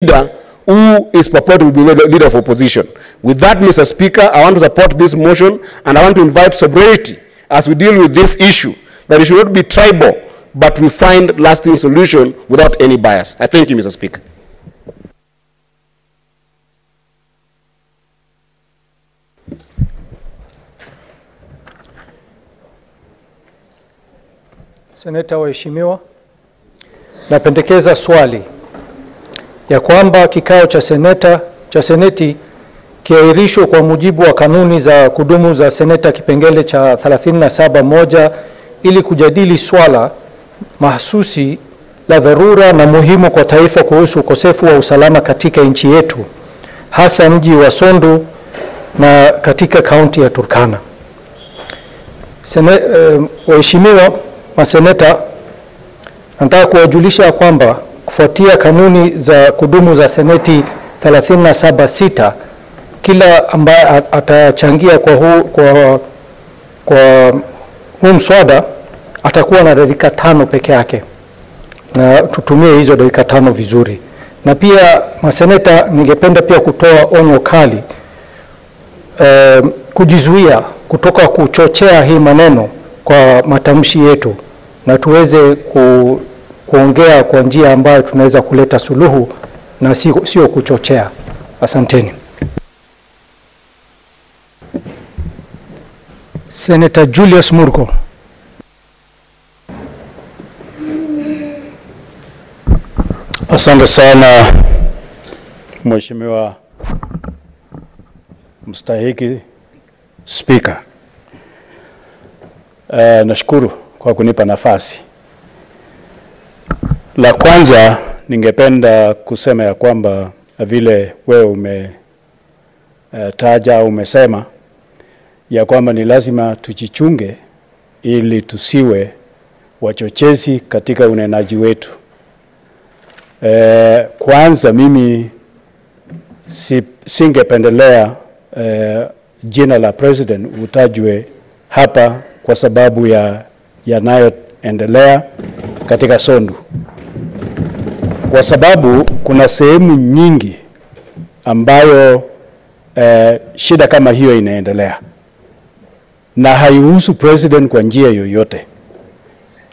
leader who is purported to be the leader of opposition. With that, Mr. Speaker, I want to support this motion, and I want to invite sobriety as we deal with this issue, that it should not be tribal, but we find lasting solution without any bias. I thank you, Mr. Speaker. Seneta waheshimiwa, napendekeza swali ya kwamba kikao cha seneti kiahirishwe kwa mujibu wa kanuni za kudumu za seneta kipengele cha 37(1) ili kujadili swala mahsusi la dharura na muhimu kwa taifa kuhusu ukosefu wa usalama katika nchi yetu, hasa mji wa Sondu na katika kaunti ya Turkana. Waheshimiwa maseneta, nataka kuwajulisha kwamba kufuatia kanuni za kudumu za seneti 37(6), kila ambaye atachangia kwa huu mswada atakuwa na dakika 5 peke yake, na tutumie hizo dakika 5 vizuri. Na pia maseneta, ningependa pia kutoa onyo kali kujizuia kutoka kuchochea hii maneno kwa matamshi yetu, na tuweze kuongea kwa njia ambayo tunaweza kuleta suluhu na sio kuchochea. Asanteni. Senator Julius Murko. Asante sana Mheshimiwa mstahiki Speaker. Nashukuru kwa kunipa nafasi. La kwanza ningependa kusema ya kwamba vile wewe umesema ya kwamba ni lazima tujichunge ili tusiwe wachochezi katika unenaji wetu. Kwanza mimi singependelea jina la president utajwe hapa kwa sababu ya yanayoendelea katika Sondu. Kwa sababu kuna sehemu nyingi ambayo shida kama hiyo inaendelea na haihusu president kwa njia yoyote.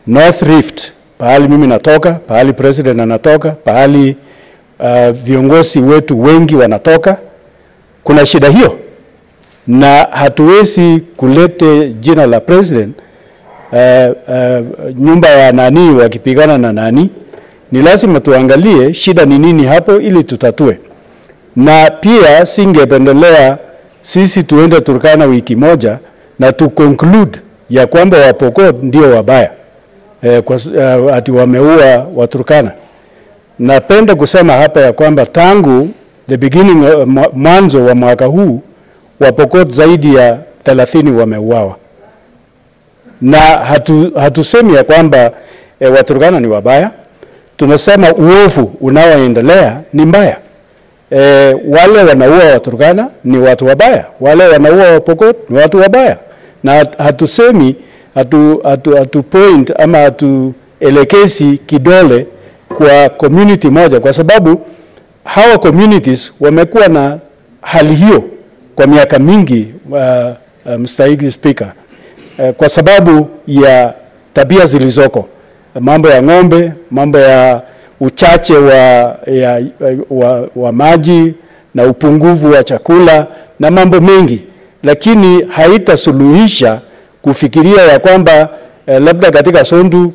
North Rift, pahali mimi natoka, pahali president anatoka, pahali viongozi wetu wengi wanatoka, kuna shida hiyo. Na hatuwezi kulete jina la president nyumba ya nani wakipigana na nani. Ni lazima tuangalie shida ni nini hapo ili tutatue. Na pia singependelea sisi tuende Turkana wiki moja na tu conclude ya kwamba Wapokot ndio wabaya, ati wameua Waturkana. Napenda kusema hapa ya kwamba tangu the beginning mwanzo wa mwaka huu Wapokot zaidi ya 30 wameuawa. Na hatusemi ya kwamba Waturkana ni wabaya. Tunasema uovu unaoendelea ni mbaya. Wale wanaua Waturkana ni watu wabaya, wale wanaua Wapokot ni watu wabaya. Na hatusemi hatu point ama hatuelekezi kidole kwa community moja, kwa sababu hawa communities wamekuwa na hali hiyo kwa miaka mingi, mstahiki Speaker, kwa sababu ya tabia zilizoko, mambo ya ng'ombe, mambo ya uchache wa maji na upungufu wa chakula na mambo mengi. Lakini haitasuluhisha kufikiria ya kwamba labda katika Sondu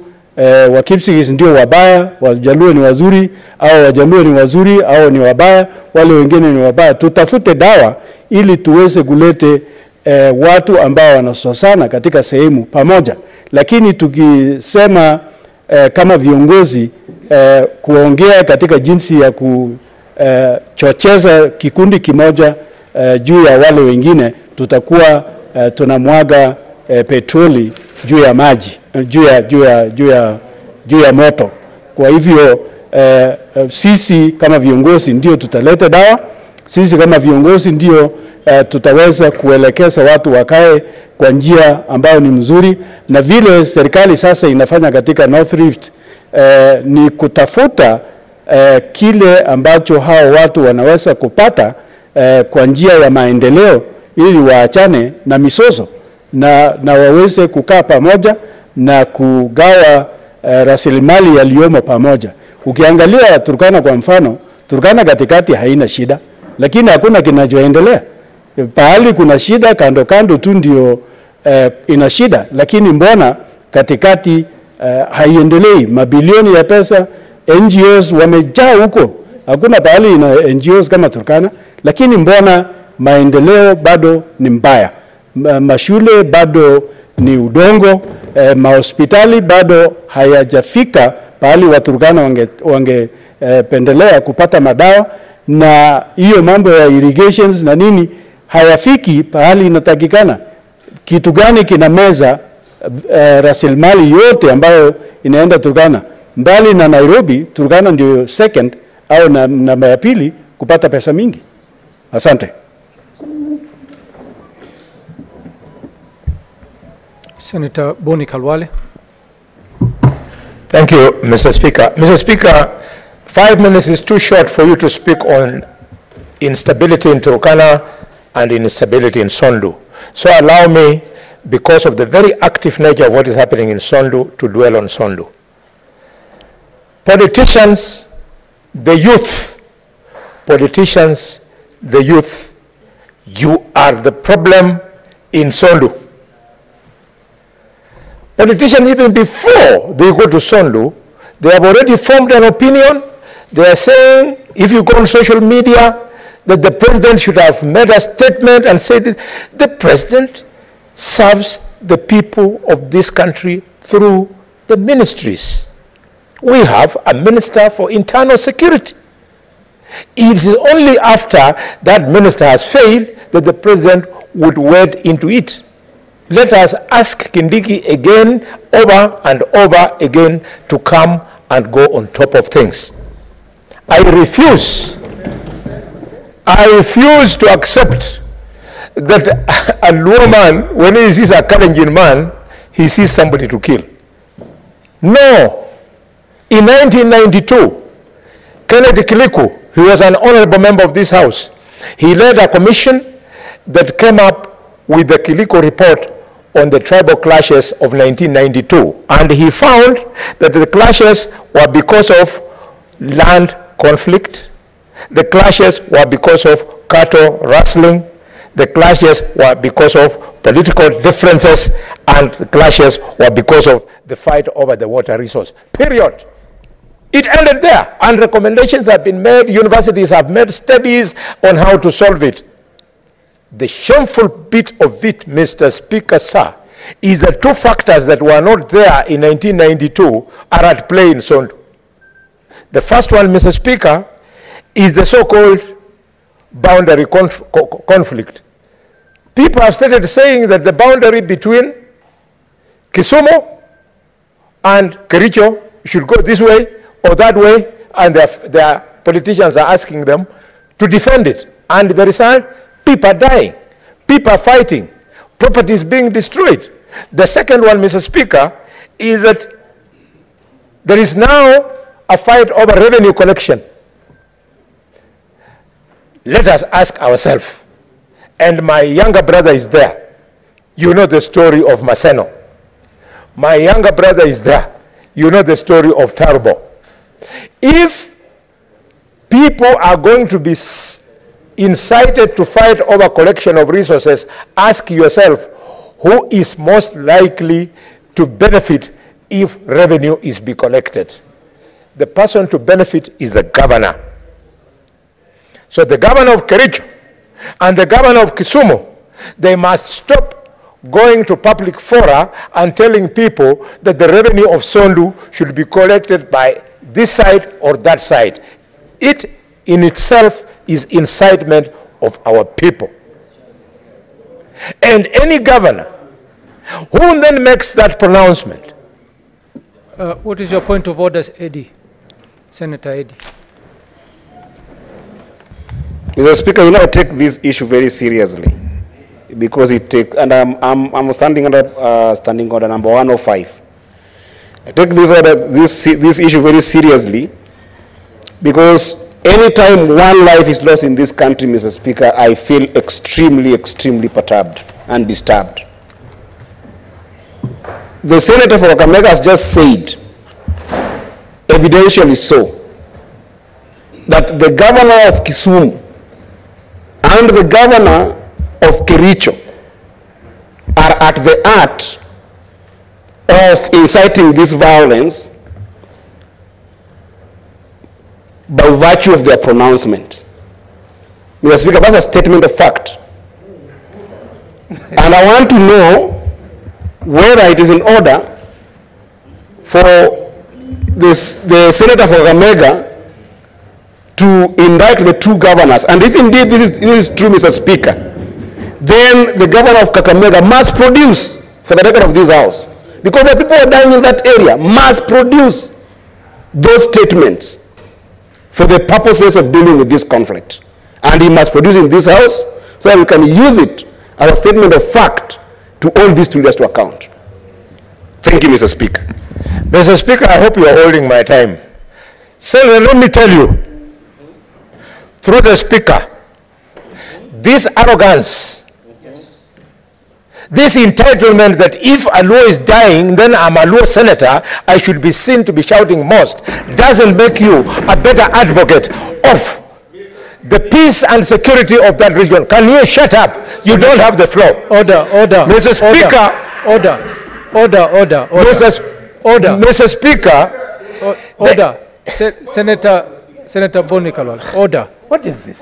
Wakipsigis ndio wabaya, Wajaluo ni wazuri, au Wajaluo ni wazuri au ni wabaya, wale wengine ni wabaya. Tutafute dawa ili tuweze kulete watu ambao wanasosana katika sehemu pamoja. Lakini tukisema kama viongozi kuongea katika jinsi ya kuchocheza kikundi kimoja juu ya wale wengine, tutakuwa tunamwaga petroli juu ya maji, juu ya moto. Kwa hivyo sisi kama viongozi ndio tutaleta dawa, sisi kama viongozi ndio tutaweza kuelekeza watu wakae kwa njia ambayo ni mzuri. Na vile serikali sasa inafanya katika North Rift ni kutafuta kile ambacho hao watu wanaweza kupata kwa njia ya maendeleo ili waachane na misozo na waweze kukaa pamoja na kugawa rasilimali yaliyomo pamoja. Ukiangalia Turkana kwa mfano, Turkana katikati haina shida, lakini hakuna kinachoendelea. Pahali kuna shida kando kando tu ndio ina shida, lakini mbona katikati haiendelei? Mabilioni ya pesa, NGOs wamejaa huko. Hakuna pahali ina NGOs kama Turkana, lakini mbona maendeleo bado ni mbaya? Mashule bado ni udongo, mahospitali bado hayajafika pahali Waturkana wangependelea kupata madawa, na hiyo mambo ya irrigations na nini hayafiki pahali inatakikana. Kitu gani kinameza rasilimali yote ambayo inaenda Turkana? Mbali na Nairobi, Turkana ndio second au namba ya pili kupata pesa mingi. Asante. Senator Boni Khalwale. Thank you, Mr. Speaker. Mr. Speaker, 5 minutes is too short for you to speak on instability in Turkana and instability in Sondu. So allow me, because of the very active nature of what is happening in Sondu, to dwell on Sondu. Politicians, the youth, you are the problem in Sondu. Politicians, even before they go to Sondu, they have already formed an opinion. They are saying, if you go on social media, that the president should have made a statement and said that the president serves the people of this country through the ministries. We have a minister for internal security. It is only after that minister has failed that the president would wade into it. Let us ask Kindiki again, over and over again, to come and go on top of things. I refuse to accept that a Luo man, when he sees a Kalenjin man, he sees somebody to kill. No. In 1992, Kennedy Kiliku, who was an honorable member of this house, he led a commission that came up with the Kiliku report on the tribal clashes of 1992. And he found that the clashes were because of land conflict, the clashes were because of cattle rustling, the clashes were because of political differences, and the clashes were because of the fight over the water resource. Period. It ended there, and recommendations have been made. Universities have made studies on how to solve it. The shameful bit of it, Mr. Speaker, sir, is the two factors that were not there in 1992 are at play in Sondu. The first one, Mr. Speaker, is the so-called boundary conflict. People have started saying that the boundary between Kisumu and Kericho should go this way or that way, and their politicians are asking them to defend it. And the result, people are dying, people are fighting, property is being destroyed. The second one, Mr. Speaker, is that there is now a fight over revenue collection. Let us ask ourselves, and my younger brother is there. You know the story of Maseno. My younger brother is there. You know the story of Tarbo. If people are going to be incited to fight over collection of resources, ask yourself, who is most likely to benefit if revenue is be collected? The person to benefit is the governor. So the governor of Kericho and the governor of Kisumu, they must stop going to public fora and telling people that the revenue of Sondu should be collected by this side or that side. It in itself is incitement of our people. And any governor who then makes that pronouncement. What is your point of order, Eddy? Senator Eddy. Mr. Speaker, you know, I take this issue very seriously because it takes, and I'm standing order number 105. I take this issue very seriously Because anytime one life is lost in this country, Mr. Speaker, I feel extremely, extremely perturbed and disturbed. The senator for Kakamega has just said, evidentially so, that the governor of Kisumu and the governor of Kericho are at the heart of inciting this violence by virtue of their pronouncement. Mr. Speaker, that's a statement of fact. And I want to know whether it is in order for the senator for Kakamega to indict the two governors. And if indeed this is true, Mr. Speaker, then the governor of Kakamega must produce, for the record of this House, because the people who are dying in that area, must produce those statements for the purposes of dealing with this conflict. And he must produce in this House so that we can use it as a statement of fact to hold these two leaders to account. Thank you, Mr. Speaker. Mr. Speaker, I hope you are holding my time. Senator, let me tell you, through the Speaker, this arrogance, this entitlement that if a Luo is dying, then I'm a Luo senator, I should be seen to be shouting most, doesn't make you a better advocate of the peace and security of that region. Can you shut up? You don't have the floor. Order. Mr. Speaker. Order. Mr. Speaker. Order. Senator Boni Khalwale. Order. What is this?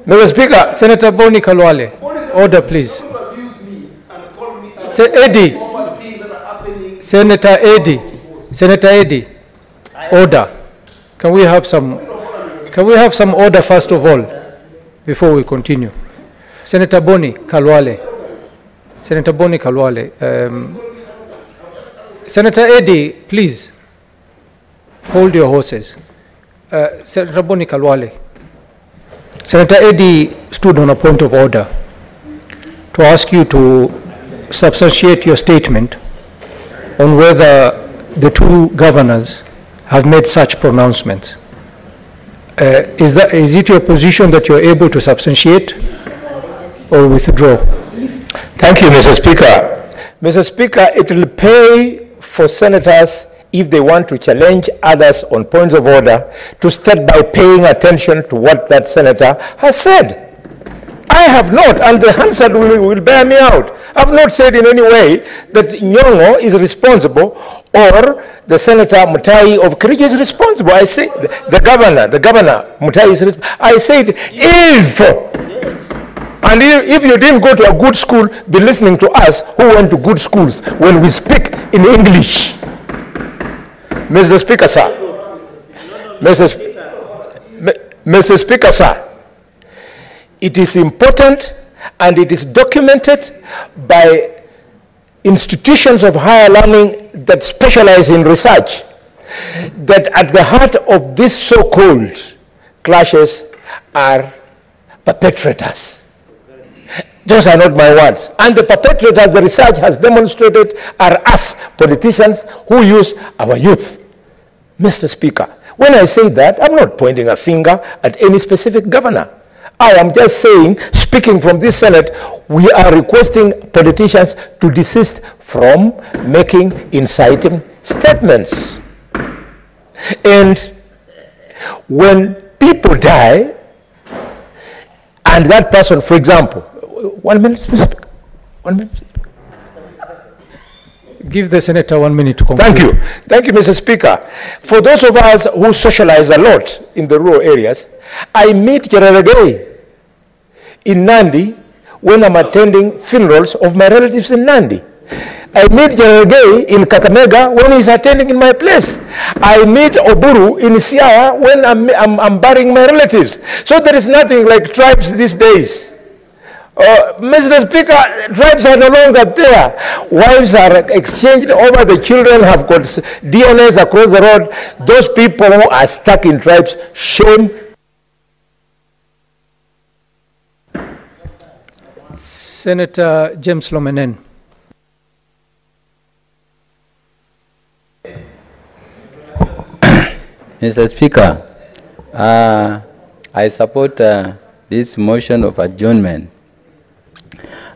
Mr. Speaker. Senator Boni Khalwale. Order, please. Eddy. Senator Eddy. Order. Can we have some order first of all before we continue? Senator Boni Khalwale. Senator Eddy, please hold your horses. Senator Boni Khalwale. Senator Eddy stood on a point of order to ask you to substantiate your statement on whether the two governors have made such pronouncements. Is it your position that you're able to substantiate or withdraw? Thank you, Mr. Speaker. Mr. Speaker, it will pay for senators, if they want to challenge others on points of order, to start by paying attention to what that senator has said. I have not, and the Hansard will bear me out. I have not said in any way that Nyongo is responsible or the Senator Mutahi of Kericho is responsible. I say the governor Mutahi is responsible. I said if, and if you didn't go to a good school, be listening to us who went to good schools when we speak in English. Mr. Speaker, sir. Mr. Speaker, sir. It is important and it is documented by institutions of higher learning that specialize in research that at the heart of these so-called clashes are perpetrators. Those are not my words. And the perpetrators, the research has demonstrated, are us politicians who use our youth. Mr. Speaker, when I say that, I'm not pointing a finger at any specific governor. I am just saying, speaking from this Senate, we are requesting politicians to desist from making inciting statements. And when people die, and that person, for example, 1 minute, Give the senator 1 minute to conclude. Thank you, Mr. Speaker. For those of us who socialize a lot in the rural areas, I meet Jalango in Nandi when I'm attending funerals of my relatives in Nandi. I meet Jalango in Kakamega when he's attending in my place. I meet Oburu in Siaya when I'm burying my relatives. So there is nothing like tribes these days. Mr. Speaker, tribes are no longer there. Wives are exchanged over the children, have got DNAs across the road. Those people who are stuck in tribes, shame. Senator James Lomenen. Mr. Speaker, I support this motion of adjournment